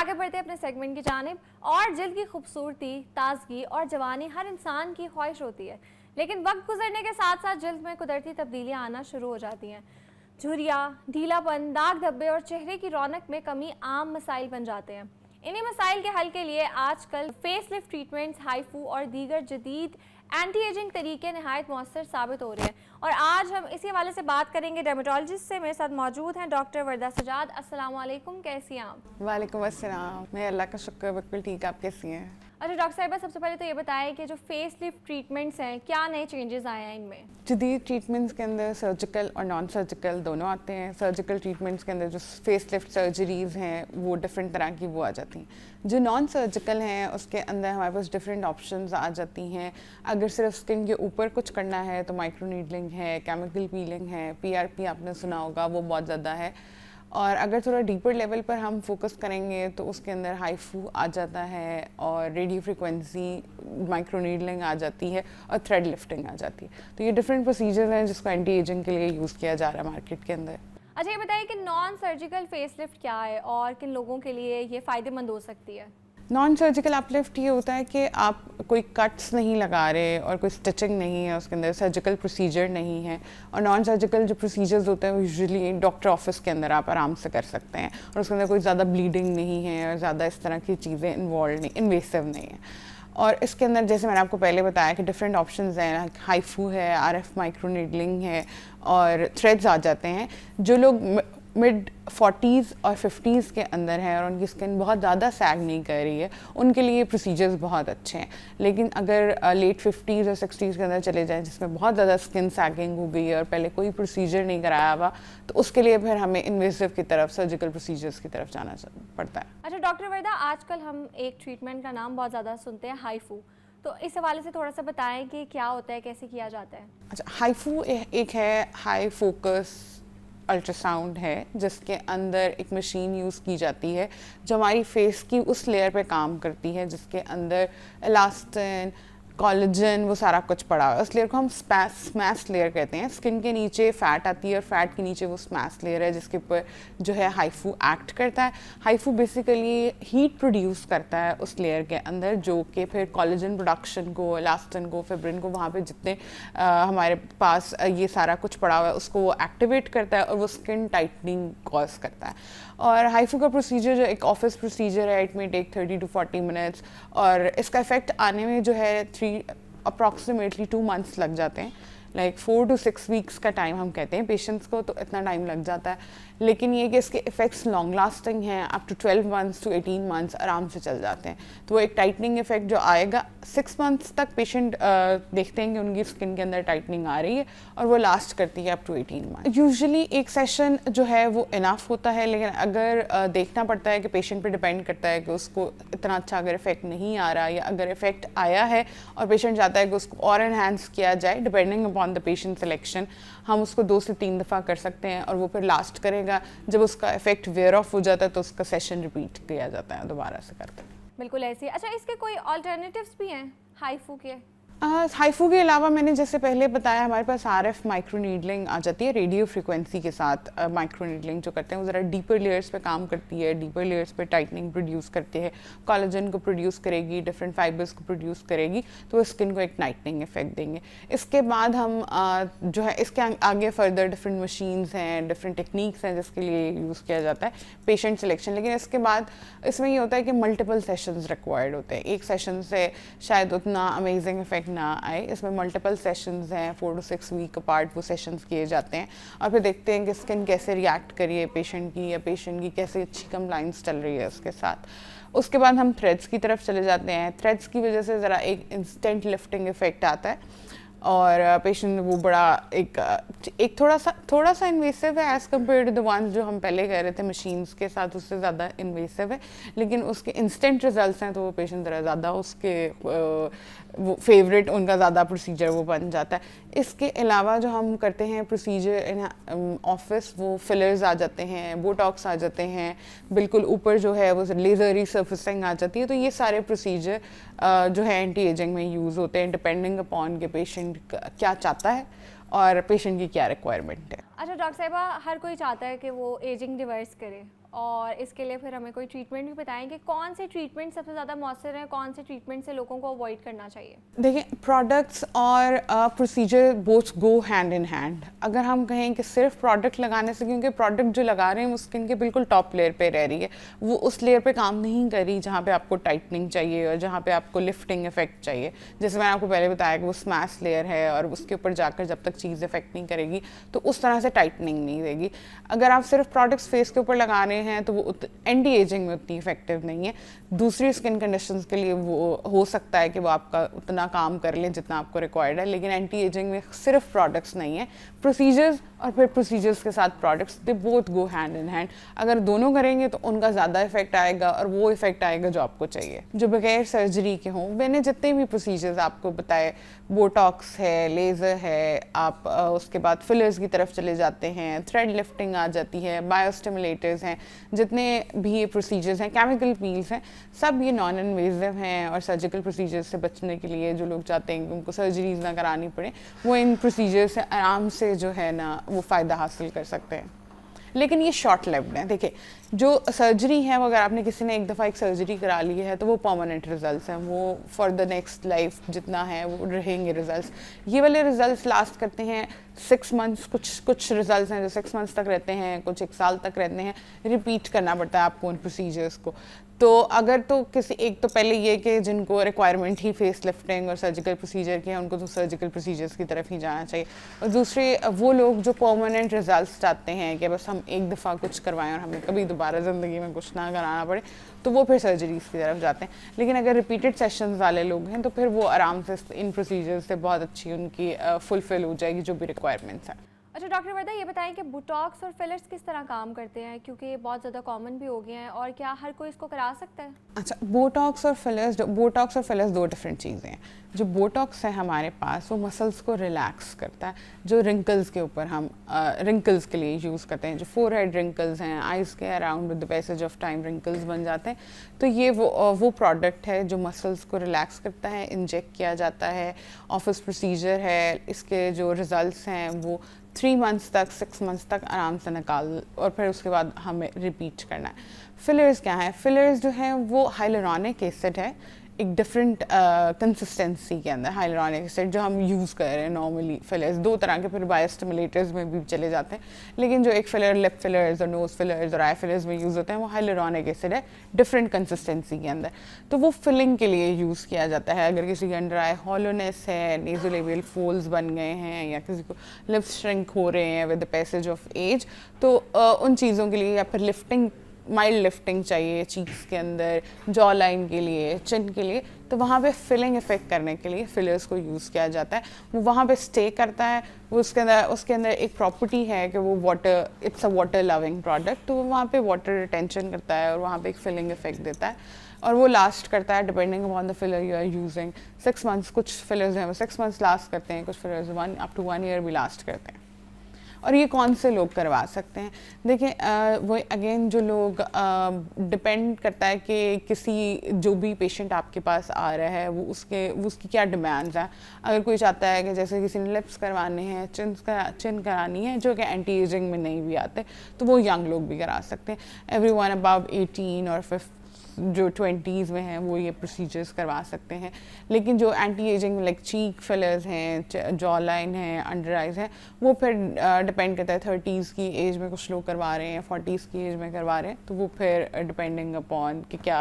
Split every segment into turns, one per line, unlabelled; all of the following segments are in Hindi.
आगे बढ़ते हैं अपने सेगमेंट की जानिब। और जल्द की खूबसूरती, ताजगी और जवानी हर इंसान की ख्वाहिश होती है, लेकिन वक्त गुजरने के साथ साथ जल्द में कुदरती तब्दीलियां आना शुरू हो जाती हैं। झुर्रियाँ, ढीलापन, दाग धब्बे और चेहरे की रौनक में कमी आम मसाइल बन जाते हैं। इन्हीं मसाइल के हल के लिए आजकल फेस लिफ्ट ट्रीटमेंट्स, हाइफू और दीगर जदीद एंटी एजिंग तरीके नहायत मौसर साबित हो रहे हैं। और आज हम इसी हवाले से बात करेंगे डर्मेटोलॉजिस्ट से। मेरे साथ मौजूद हैं डॉक्टर वर्दा सजाद। अस्सलाम वालेकुम, कैसी हैं आप?
वालेकुम अस्सलाम, मैं अल्लाह का शुक्र बिल्कुल ठीक। आप कैसी हैं?
अच्छा डॉक्टर साहिबा, सबसे पहले तो ये बताएं कि जो फेस लिफ्ट ट्रीटमेंट्स हैं, क्या नए चेंजेस आए हैं इनमें?
जदीद ट्रीटमेंट्स के अंदर सर्जिकल और नॉन सर्जिकल दोनों आते हैं। सर्जिकल ट्रीटमेंट्स के अंदर जो फेस लिफ्ट सर्जरीज़ हैं वो डिफरेंट तरह की वो आ जाती हैं। जो नॉन सर्जिकल हैं उसके अंदर हमारे पास डिफरेंट ऑप्शंस आ जाती हैं। अगर सिर्फ स्किन के ऊपर कुछ करना है तो माइक्रो नीडलिंग है, केमिकल पीलिंग है, PRP आपने सुना होगा, वो बहुत ज़्यादा है। और अगर थोड़ा डीपर लेवल पर हम फोकस करेंगे तो उसके अंदर हाइफू आ जाता है और रेडियो फ्रिक्वेंसी माइक्रो नीडलिंग आ जाती है और थ्रेड लिफ्टिंग आ जाती है। तो ये डिफरेंट प्रोसीजर्स हैं जिसको एंटी एजिंग के लिए यूज़ किया जा रहा है मार्केट के अंदर।
अच्छा ये बताइए कि नॉन सर्जिकल फेस लिफ्ट क्या है और किन लोगों के लिए ये फ़ायदेमंद हो सकती है?
नॉन सर्जिकल अपलिफ्ट ये होता है कि आप कोई कट्स नहीं लगा रहे और कोई स्टिचिंग नहीं है, उसके अंदर सर्जिकल प्रोसीजर नहीं है। और नॉन सर्जिकल जो प्रोसीजर्स होते हैं वो यूजुअली डॉक्टर ऑफिस के अंदर आप आराम से कर सकते हैं और उसके अंदर कोई ज़्यादा ब्लीडिंग नहीं है और ज़्यादा इस तरह की चीज़ें इन्वॉल्व नहीं, इन्वेसिव नहीं है। और इसके अंदर जैसे मैंने आपको पहले बताया कि डिफरेंट ऑप्शंस हैं, हाइफू है, RF माइक्रो नीडलिंग है और थ्रेड्स आ जाते हैं। जो लोग मिड 40s और 50s के अंदर हैं और उनकी स्किन बहुत ज़्यादा सैग नहीं कर रही है, उनके लिए प्रोसीजर्स बहुत अच्छे हैं। लेकिन अगर लेट 50s और 60s के अंदर चले जाएं जिसमें बहुत ज़्यादा स्किन सैगिंग हो गई है और पहले कोई प्रोसीजर नहीं कराया हुआ, तो उसके लिए फिर हमें इन्वेसिव की तरफ, सर्जिकल प्रोसीजर्स की तरफ जाना पड़ता है।
अच्छा डॉक्टर वर्दा, आजकल हम एक ट्रीटमेंट का नाम बहुत ज़्यादा सुनते हैं, हाइफू। तो इस हवाले से थोड़ा सा बताएं कि क्या होता है, कैसे किया जाता है?
अच्छा, हाइफू एक है हाई फोकस अल्ट्रासाउंड है जिसके अंदर एक मशीन यूज़ की जाती है जो हमारी फेस की उस लेयर पे काम करती है जिसके अंदर इलास्टिन, कोलेजन, वो सारा कुछ पड़ा हुआ है। उस लेयर को हम स्मैश लेयर कहते हैं। स्किन के नीचे फैट आती है और फैट के नीचे वो स्मैश लेयर है जिसके ऊपर जो है हाइफू एक्ट करता है। हाइफू बेसिकली हीट प्रोड्यूस करता है उस लेयर के अंदर, जो कि फिर कोलेजन प्रोडक्शन को, इलास्टिन को, फिब्रिन को, वहाँ पे जितने हमारे पास ये सारा कुछ पड़ा हुआ है उसको वो एक्टिवेट करता है और वो स्किन टाइटनिंग कॉज करता है। और हाइफू का प्रोसीजर जो एक ऑफिस प्रोसीजर है, इट में टेक 30 to 40 मिनट्स और इसका इफेक्ट आने में जो है अप्रॉक्सीमेटली 2 months लग जाते हैं। लाइक 4 to 6 वीक्स का टाइम हम कहते हैं पेशेंट्स को, तो इतना टाइम लग जाता है। लेकिन ये कि इसके इफ़ेक्ट्स लॉन्ग लास्टिंग हैं, up to 12 months to 18 months आराम से चल जाते हैं। तो वो एक टाइटनिंग इफेक्ट जो आएगा 6 months तक पेशेंट देखते हैं कि उनकी स्किन के अंदर टाइटनिंग आ रही है और वो लास्ट करती है अप टू 18 months। यूजुअली एक सेशन जो है वो इनफ होता है, लेकिन अगर देखना पड़ता है कि पेशेंट पे डिपेंड करता है कि उसको इतना अच्छा अगर इफेक्ट नहीं आ रहा या अगर इफेक्ट आया है और पेशेंट चाहता है कि उसको और इन्हांस किया जाए, depending upon the patient selection, हम उसको 2 से 3 दफ़ा कर सकते हैं और वो फिर लास्ट करेगा। जब उसका इफेक्ट वेयर ऑफ हो जाता है तो उसका सेशन रिपीट किया जाता है दोबारा से करते हैं।
बिल्कुल ऐसे। अच्छा, इसके कोई अल्टरनेटिव्स भी हैं हाइफू के?
हाइफू के अलावा मैंने जैसे पहले बताया हमारे पास RF माइक्रो नीडलिंग आ जाती है। रेडियो फ्रिक्वेंसी के साथ माइक्रो नीडलिंग जो करते हैं वो ज़रा डीपर लेयर्स पे काम करती है, डीपर लेयर्स पे टाइटनिंग प्रोड्यूस करती है, कोलेजन को प्रोड्यूस करेगी, डिफरेंट फाइबर्स को प्रोड्यूस करेगी, तो वो स्किन को एक टाइटनिंग इफेक्ट देंगे। इसके बाद हम जो है इसके आगे फर्दर डिफरेंट मशीन्स हैं, डिफरेंट टेक्निक्स हैं जिसके लिए यूज़ किया जाता है पेशेंट सिलेक्शन। लेकिन इसके बाद इसमें ये होता है कि मल्टीपल सेशंस रिक्वायर्ड होते हैं। एक सेशन से शायद उतना अमेजिंग इफेक्ट ना आए, इसमें मल्टीपल सेशंस हैं, 4 to 6 वीक अपार्ट वो सेशंस किए जाते हैं और फिर देखते हैं कि स्किन कैसे रिएक्ट करी है पेशेंट की या पेशेंट की कैसे अच्छी कंप्लाइंस चल रही है उसके साथ। उसके बाद हम थ्रेड्स की तरफ चले जाते हैं। थ्रेड्स की वजह से ज़रा एक इंस्टेंट लिफ्टिंग इफेक्ट आता है और पेशेंट वो बड़ा एक थोड़ा सा इन्वेसिव है as compared to the ones जो हम पहले कह रहे थे मशीन्स के साथ, उससे ज़्यादा इन्वेसिव है, लेकिन उसके इंस्टेंट रिजल्ट्स हैं तो वो पेशेंट ज़रा ज़्यादा उसके वो फेवरेट उनका ज़्यादा प्रोसीजर वो बन जाता है। इसके अलावा जो हम करते हैं प्रोसीजर इन ऑफिस, वो फिलर्स आ जाते हैं, बोटॉक्स आ जाते हैं, बिल्कुल ऊपर जो है वो लेज़र रिसर्फेसिंग आ जाती है। तो ये सारे प्रोसीजर जो है एंटी एजिंग में यूज़ होते हैं डिपेंडिंग अपॉन के पेशेंट क्या चाहता है और पेशेंट की क्या रिक्वायरमेंट है।
अच्छा डॉक्टर साहिबा, हर कोई चाहता है कि वो एजिंग रिवर्स करे और इसके लिए फिर हमें कोई ट्रीटमेंट भी बताएं कि कौन से ट्रीटमेंट सबसे ज़्यादा मौसर हैं, कौन से ट्रीटमेंट से लोगों को अवॉइड करना चाहिए?
देखिए, प्रोडक्ट्स और procedure both go hand in hand. अगर हम कहें कि सिर्फ प्रोडक्ट लगाने से, क्योंकि प्रोडक्ट जो लगा रहे हैं वो स्किन के बिल्कुल टॉप लेयर पे रह रही है, वो उस लेयर पे काम नहीं कर रही जहाँ पे आपको टाइटनिंग चाहिए और जहाँ पे आपको लिफ्टिंग इफेक्ट चाहिए। जैसे मैंने आपको पहले बताया कि वो स्मैश लेयर है और उसके ऊपर जाकर जब तक चीज़ इफेक्ट नहीं करेगी तो उस तरह से टाइटनिंग नहीं देगी। अगर आप सिर्फ प्रोडक्ट्स फेस के ऊपर लगा रहे हैं तो वो एंटी एजिंग में उतनी इफेक्टिव नहीं है। दूसरी स्किन कंडीशंस के लिए वो हो सकता है कि वो आपका उतना काम कर लें जितना आपको रिक्वायर्ड है, लेकिन एंटी एजिंग में सिर्फ प्रोडक्ट्स नहीं है, प्रोसीजर्स और फिर प्रोसीजर्स के साथ products, they both go hand in hand. अगर दोनों करेंगे तो उनका ज़्यादा इफेक्ट आएगा और वो इफेक्ट आएगा जो आपको चाहिए, जो बगैर सर्जरी के हों। मैंने जितने भी प्रोसीजर्स आपको बताए, बोटॉक्स है, लेज़र है, आप उसके बाद फिलर्स की तरफ चले जाते हैं, थ्रेड लिफ्टिंग आ जाती है, बायोस्टिमुलेटर्स हैं, जितने भी ये प्रोसीजर्स हैं, केमिकल पील्स हैं, सब ये नॉन इन्वेजिव हैं और सर्जिकल प्रोसीजर्स से बचने के लिए जो लोग चाहते हैं कि उनको सर्जरीज ना करानी पड़े, वो इन प्रोसीजर से आराम से जो है ना वो फ़ायदा हासिल कर सकते हैं। लेकिन ये शॉर्ट लिव्ड है। देखिए, जो सर्जरी है वो अगर आपने किसी ने एक दफ़ा एक सर्जरी करा ली है तो वो परमानेंट रिजल्ट्स हैं, वो फॉर द नेक्स्ट लाइफ जितना है वो रहेंगे रिजल्ट्स। ये वाले रिजल्ट्स लास्ट करते हैं 6 मंथ्स, कुछ रिजल्ट्स हैं जो 6 मंथ्स तक रहते हैं, कुछ 1 साल तक रहते हैं। रिपीट करना पड़ता है आपको उन प्रोसीजर्स को। तो अगर तो किसी एक तो पहले ये कि जिनको रिक्वायरमेंट ही फेस लिफ्टिंग और सर्जिकल प्रोसीजर की है उनको तो सर्जिकल प्रोसीजर्स की तरफ ही जाना चाहिए। और दूसरे वो लोग जो परमानेंट रिजल्ट्स चाहते हैं कि बस हम एक दफ़ा कुछ करवाएं और हमें कभी दोबारा ज़िंदगी में कुछ ना कराना पड़े, तो वो फिर सर्जरीज़ की तरफ जाते हैं। लेकिन अगर रिपीटेड सेशंस वाले लोग हैं तो फिर वो आराम से इन प्रोसीजर्स से बहुत अच्छी उनकी फुलफिल हो जाएगी जो भी रिक्वायरमेंट्स हैं।
अच्छा डॉक्टर वर्दा, ये बताएं कि बोटॉक्स और फिलर्स किस तरह काम करते हैं, क्योंकि ये बहुत ज़्यादा कॉमन भी हो गए हैं, और क्या हर कोई इसको करा सकता है?
अच्छा, बोटॉक्स और फिलर्स दो डिफरेंट चीज़ें हैं। जो बोटॉक्स है हमारे पास वो मसल्स को रिलैक्स करता है, जो रिंकल्स के ऊपर हम रिंकल्स के लिए यूज़ करते हैं, जो फोरहेड रिंकल्स हैं, आइज़ के around with the passage of time wrinkles बन जाते हैं, तो ये वो प्रोडक्ट है जो मसल्स को रिलैक्स करता है, इंजेक्ट किया जाता है, ऑफिस प्रोसीजर है। इसके जो रिजल्ट्स हैं वो 3 मंथ्स तक 6 मंथ्स तक आराम से निकाल और फिर उसके बाद हमें रिपीट करना है। फिलर्स क्या है? फिलर्स जो है वो हाइलुरोनिक एसिड है, एक डिफरेंट कंसिस्टेंसी के अंदर। हाइलुरोनिक एसिड जो हम यूज़ कर रहे हैं नॉर्मली, फिलर्स 2 तरह के फिर बायोस्टिमुलेटर्स में भी चले जाते हैं, लेकिन जो एक फिलर लिप फिलर्स और नोज फिलर्स और आई फिलर्स में यूज़ होते हैं वो हाइलुरोनिक एसिड है, डिफरेंट कंसिस्टेंसी के अंदर। तो वो फिलिंग के लिए यूज़ किया जाता है। अगर किसी के अंडर आई हॉलोनेस है, नेज़ोलेबियल फोल्ड्स बन गए हैं, या किसी को लिप्स श्रिंक हो रहे हैं with the passage of age, तो उन चीज़ों के लिए, या फिर लिफ्टिंग, माइल्ड लिफ्टिंग चाहिए चीक्स के अंदर, जॉ लाइन के लिए, चिन के लिए, तो वहाँ पे फिलिंग इफेक्ट करने के लिए फिलर्स को यूज़ किया जाता है। वो वहाँ पे स्टे करता है, वो उसके अंदर एक प्रॉपर्टी है कि वो water, it's a water loving product, तो वो वहाँ पे वाटर रिटेंशन करता है और वहाँ पे एक फिलिंग इफेक्ट देता है और वो लास्ट करता है depending upon the filler you are using 6 months. कुछ फिलर्स हैं वो 6 मंथ्स लास्ट करते हैं, कुछ फिलर्स अप टू 1 ईयर भी लास्ट करते हैं। और ये कौन से लोग करवा सकते हैं? देखिए, वो अगेन जो लोग डिपेंड करता है कि किसी जो भी पेशेंट आपके पास आ रहा है वो उसकी क्या डिमांड्स हैं। अगर कोई चाहता है कि जैसे किसी ने लिप्स करवाने हैं, चिन करानी है जो कि एंटी एजिंग में नहीं भी आते, तो वो यंग लोग भी करा सकते हैं। एवरीवन अबव 18 और 50 जो 20s में हैं वो ये प्रोसीजर्स करवा सकते हैं। लेकिन जो एंटी एजिंग लाइक चीक फिलर्स हैं, जॉ लाइन है, अंडर आइज है, वो फिर डिपेंड करता है 30s की एज में कुछ लोग करवा रहे हैं, 40s की एज में करवा रहे हैं, तो वो फिर डिपेंडिंग अपॉन कि क्या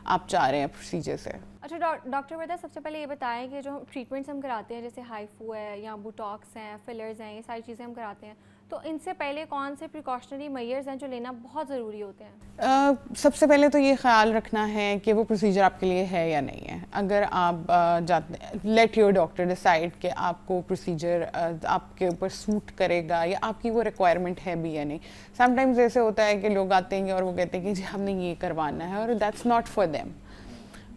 आप चाह रहे हैं प्रोसीजर से।
अच्छा डॉक्टर वर्दा, सबसे पहले ये बताएं कि जो ट्रीटमेंट्स हम कराते हैं जैसे हाइफू है या बोटॉक्स हैं, फिलर्स हैं, ये सारी चीज़ें हम कराते हैं, तो इनसे पहले कौन से प्रिकॉशनरी मेजर्स हैं जो लेना बहुत ज़रूरी होते हैं?
सबसे पहले तो ये ख्याल रखना है कि वो प्रोसीजर आपके लिए है या नहीं है। अगर आप जाते हैं, लेट योर डॉक्टर डिसाइड कि आपको प्रोसीजर आपके ऊपर सूट करेगा या आपकी वो रिक्वायरमेंट है भी या नहीं। समटाइम्स ऐसे होता है कि लोग आते हैं और वो कहते हैं कि जी हमने ये करवाना है, और दैट्स नॉट फॉर देम।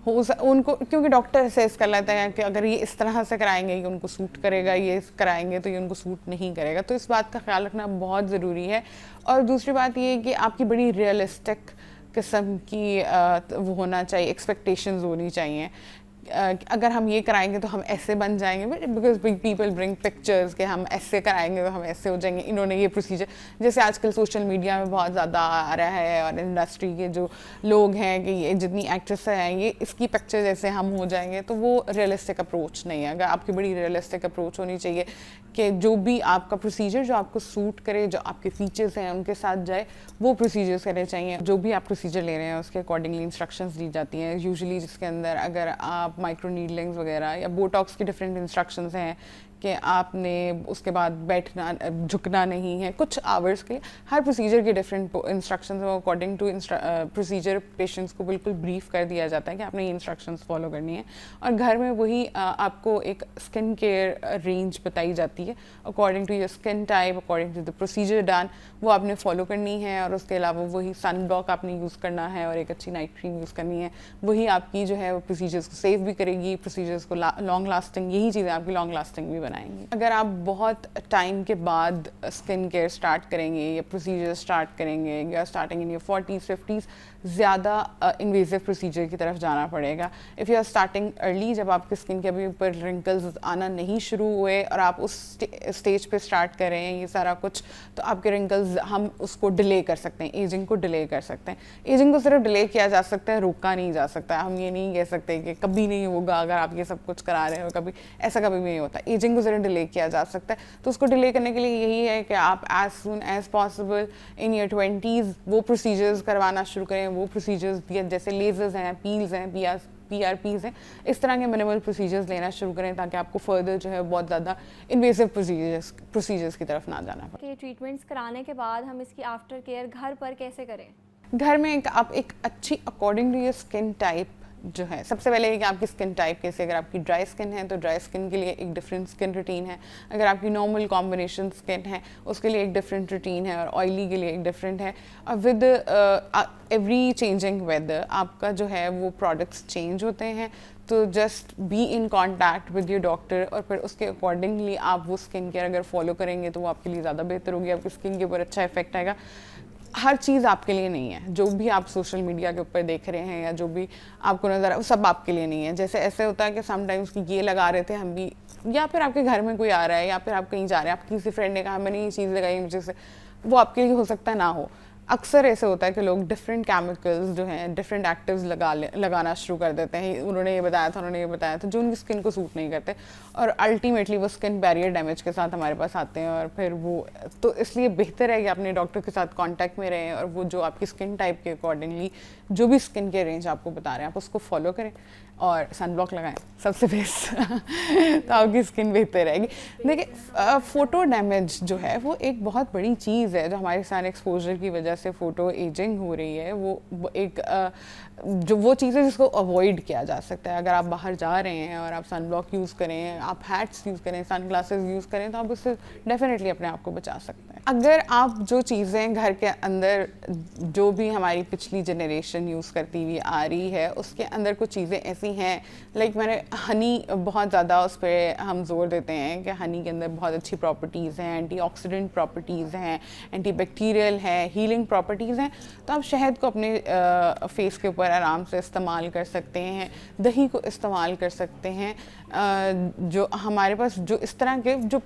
उनको क्योंकि डॉक्टर असेस कर लेता है कि अगर ये इस तरह से कराएंगे ये उनको सूट करेगा, ये कराएंगे तो ये उनको सूट नहीं करेगा, तो इस बात का ख्याल रखना बहुत ज़रूरी है। और दूसरी बात ये है कि आपकी बड़ी रियलिस्टिक किस्म की वो होना चाहिए, एक्सपेक्टेशंस होनी चाहिए अगर हम ये कराएंगे तो हम ऐसे बन जाएंगे, बिकॉज पीपल ब्रिंग पिक्चर्स कि हम ऐसे कराएंगे तो हम ऐसे हो जाएंगे, इन्होंने ये प्रोसीजर, जैसे आजकल सोशल मीडिया में बहुत ज़्यादा आ रहा है और इंडस्ट्री के जो लोग हैं कि ये जितनी एक्ट्रेस हैं ये इसकी पिक्चर जैसे हम हो जाएंगे, तो वो रियलिस्टिक अप्रोच नहीं है। अगर आपकी बड़ी रियलिस्टिक अप्रोच होनी चाहिए कि जो भी आपका प्रोसीजर जो आपको सूट करे, जो आपके फीचर्स हैं उनके साथ जाए, वो प्रोसीजर्स करने चाहिए। जो भी आप प्रोसीजर ले रहे हैं उसके अकॉर्डिंगली इंस्ट्रक्शंस दी जाती हैं यूजुअली, जिसके अंदर अगर आप माइक्रो नीडलिंग्स वगैरह या बोटॉक्स की डिफरेंट इंस्ट्रक्शंस हैं कि आपने उसके बाद बैठना झुकना नहीं है कुछ आवर्स के, हर प्रोसीजर के डिफरेंट इंस्ट्रक्शंस हैं। अकॉर्डिंग टू प्रोसीजर पेशेंट्स को बिल्कुल ब्रीफ कर दिया जाता है कि आपने ये इंस्ट्रक्शंस फॉलो करनी है, और घर में वही आपको एक स्किन केयर रेंज बताई जाती है according to your skin type, according to the procedure done, वो आपने फॉलो करनी है। और उसके अलावा वही सन ब्लॉक आपने यूज़ करना है और एक अच्छी नाइट क्रीम यूज़ करनी है, वही आपकी जो है वो प्रोसीजर्स को सेव भी करेगी, प्रोसीजर्स को लॉन्ग लास्टिंग, यही चीज़ें आपकी लॉन्ग लास्टिंग भी बनाएंगी। अगर आप बहुत टाइम के बाद स्किन केयर स्टार्ट करेंगे या प्रोसीजर स्टार्ट करेंगे या starting in your 40s 50s, ज़्यादा इन्वेजिव प्रोसीजर की तरफ जाना पड़ेगा। If you are starting early, जब आपकी स्किन के अभी ऊपर रिंकल्स आना नहीं शुरू हुए और आप उस स्टेज पे स्टार्ट कर रहे हैं ये सारा कुछ, तो आपके रिंकल्स हम उसको डिले कर सकते हैं, एजिंग को डिले कर सकते हैं। एजिंग को सिर्फ डिले किया जा सकता है, रोका नहीं जा सकता। हम ये नहीं कह सकते कि कभी नहीं होगा अगर आप ये सब कुछ करा रहे हो, कभी ऐसा कभी भी नहीं होता। एजिंग को सिर्फ डिले किया जा सकता है, तो उसको डिले करने के लिए यही है कि आप as soon as possible in your 20s वो प्रोसीजर्स करवाना शुरू करें। वो प्रोसीजर्स जैसे लेजर्स हैं, पील्स हैं, PRPs हैं, इस तरह के मिनिमल प्रोसीजर्स लेना शुरू करें ताकि आपको फर्दर जो है बहुत ज़्यादा इन्वेसिव प्रोसीजर्स की तरफ ना जाना पड़े।
ट्रीटमेंट्स कराने के बाद हम इसकी आफ्टर केयर घर पर कैसे करें?
घर में आप एक अच्छी according to your skin type जो है, सबसे पहले है कि आपकी स्किन टाइप कैसे। अगर आपकी ड्राई स्किन है तो ड्राई स्किन के लिए एक डिफरेंट स्किन रूटीन है, अगर आपकी नॉर्मल कॉम्बिनेशन स्किन है उसके लिए एक डिफरेंट रूटीन है, और ऑयली के लिए एक डिफरेंट है। और विद एवरी चेंजिंग वेदर आपका जो है वो प्रोडक्ट्स चेंज होते हैं, तो just be in contact with your doctor और फिर उसके अकॉर्डिंगली आप वो स्किन केयर अगर फॉलो करेंगे तो वो आपके लिए ज़्यादा बेहतर होगी, आपकी स्किन के ऊपर अच्छा इफेक्ट आएगा। हर चीज़ आपके लिए नहीं है, जो भी आप सोशल मीडिया के ऊपर देख रहे हैं या जो भी आपको नज़र आ, वो सब आपके लिए नहीं है। जैसे ऐसे होता है कि समटाइम्स कि ये लगा रहे थे हम भी, या फिर आपके घर में कोई आ रहा है या फिर आप कहीं जा रहे हैं, आपकी किसी फ्रेंड ने कहा मैंने ये चीज़ लगाई मुझे से, वो आपके लिए हो सकता है ना हो। अक्सर ऐसे होता है कि लोग डिफरेंट केमिकल्स जो हैं, डिफरेंट एक्टिव्स लगाना शुरू कर देते हैं, उन्होंने ये बताया था, उन्होंने ये बताया था, जो उनकी स्किन को सूट नहीं करते, और अल्टीमेटली वो स्किन बैरियर डैमेज के साथ हमारे पास आते हैं। और फिर वो तो इसलिए बेहतर है कि अपने डॉक्टर के साथ कांटेक्ट में रहें और वो जो आपकी स्किन टाइप के अकॉर्डिंगली जो भी स्किन के रेंज आपको बता रहे हैं आप उसको फॉलो करें और सनब्लॉक लगाएं सबसे बेस्ट तो आपकी स्किन बेहतर रहेगी। देखिए फ़ोटो डैमेज जो है वो एक बहुत बड़ी चीज़ है, जो हमारे सन एक्सपोजर की वजह से फ़ोटो एजिंग हो रही है, वो एक जो वो चीज़ है जिसको अवॉइड किया जा सकता है। अगर आप बाहर जा रहे हैं और आप सनब्लॉक यूज़ करें, आप हैट्स यूज़ करें, सन ग्लासेस यूज़ करें, तो आप उससे डेफिनेटली अपने आप को बचा सकते हैं। अगर आप जो चीज़ें घर के अंदर जो भी हमारी पिछली जनरेशन यूज़ करती हुई आ रही है उसके अंदर कुछ चीज़ें ऐसी हैं, लाइक मैंने हनी बहुत ज़्यादा उस पर हम जोर देते हैं कि हनी के अंदर बहुत अच्छी प्रॉपर्टीज़ हैं, एंटीऑक्सीडेंट प्रॉपर्टीज़ हैं, एंटीबैक्टीरियल है, हीलिंग प्रॉपर्टीज़ हैं। तो आप शहद को अपने फेस के ऊपर आराम से इस्तेमाल कर सकते हैं, दही को इस्तेमाल कर सकते हैं। जो हमारे पास जो इस तरह के जो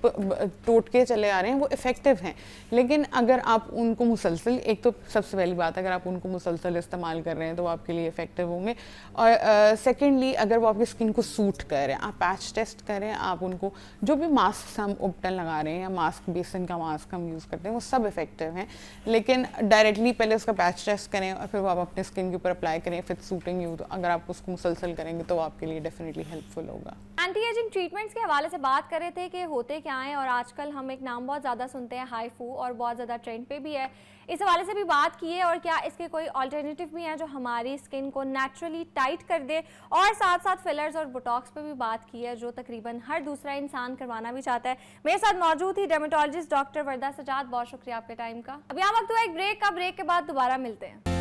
टोटके चले आ रहे हैं वो इफ़ेक्टिव हैं, लेकिन अगर आप उनको मुसलसल, एक तो सबसे पहली बात अगर आप उनको मुसलसल इस्तेमाल कर रहे हैं तो वो आपके लिए इफ़ेक्टिव होंगे, और सेकेंडली अगर वो आपकी स्किन को सूट कर रहे हैं, आप पैच टेस्ट करें, आप उनको जो भी मास्क हम उपटन लगा रहे हैं या मास्क बेसन का मास्क हम यूज़ करते हैं वो सब इफ़ेक्टिव हैं, लेकिन डायरेक्टली पहले उसका पैच टेस्ट करें और फिर वो आप अपने स्किन के ऊपर अप्लाई करें, फिर सूटिंग यू, तो अगर आप उसको मुसलसल करेंगे तो आपके लिए डेफिनेटली हेल्पफुल होगा।
एंटी एजिंग ट्रीटमेंट्स के हवाले से बात कर रहे थे कि होते क्या हैं, और आजकल हम एक नाम बहुत ज़्यादा सुनते हैं हाईफू, और बहुत ज़्यादा ट्रेंड पे भी है, इस हवाले से भी बात की है, और क्या इसके कोई अल्टरनेटिव भी हैं जो हमारी स्किन को नेचुरली टाइट कर दे, और साथ साथ फिलर्स और बोटॉक्स पे भी बात की है जो तकरीबन हर दूसरा इंसान करवाना भी चाहता है। मेरे साथ मौजूद थी डर्मेटोलॉजिस्ट डॉक्टर वर्दा सजाद, बहुत शुक्रिया आपके टाइम का। अभी हम वक्त हुआ एक ब्रेक का, ब्रेक के बाद दोबारा मिलते हैं।